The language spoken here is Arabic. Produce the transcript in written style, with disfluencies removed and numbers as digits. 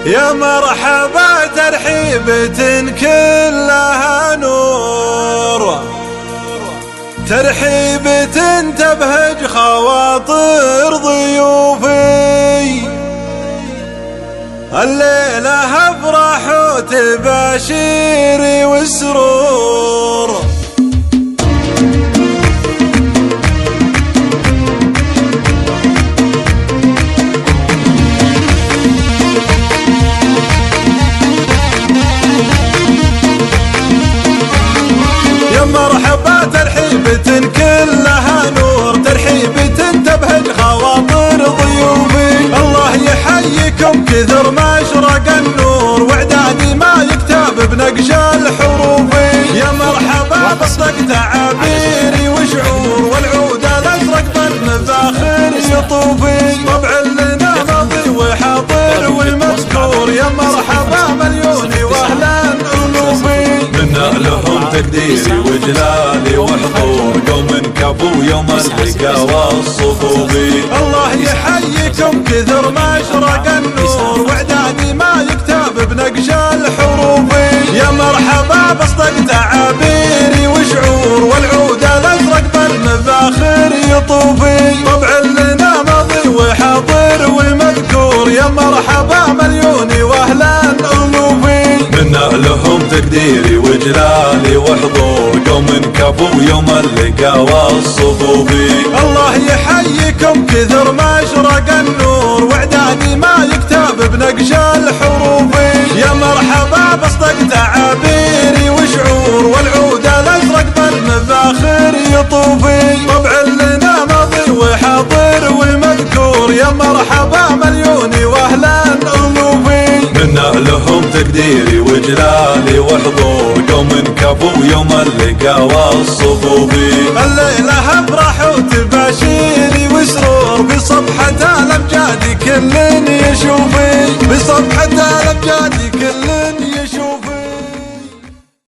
يا مرحبا ترحيبة كلها نور، ترحيبة تبهج خواطر ضيوفي، الليلة افرح وتباشيري والسرور. يا مرحبا ترحيبة كلها نور، ترحيبة تبهج خواطر ضيوفي، الله يحييكم كثر ما اشرق النور، واعدادي ما يكتب بنقش الحروف. يا مرحبا بصدق تعابيري وشعور، والعود الازرق بالمفاخر يطوفي، طبع لنا ماضي وحاضر والمذكور. يا مرحبا مليوني واهلا الوفي، منا لهم تقديري وجلالي وحضور، يوم كابو يوم اللقا والصفوفي، الله يحييكم كثر ما اشرق النور، واعدادي ما يكتب بنقش الحروف. يا مرحبا بصدق تعابيري وشعور، والعود الازرق بالمفاخر يطوفي، طبع لنا ماضي وحاضر والمذكور. يا مرحبا مليوني واهلا الوفي، منا لهم تقديري وجلالي وحضور، يوم كابو يوم اللقا والصفوفي، الله يحييكم كثر ما اشرق النور، واعدادي ما يكتب بنقش الحروف. يا مرحبا بصدق تعابيري وشعور، والعود الازرق بالمفاخر يطوفي، طبع لنا ماضي وحاضر والمذكور. يا مرحبا مليوني واهلا الوفي، منا لهم تقديري وجلالي وحضور، يوم كابو يوم اللقا والصفوفي.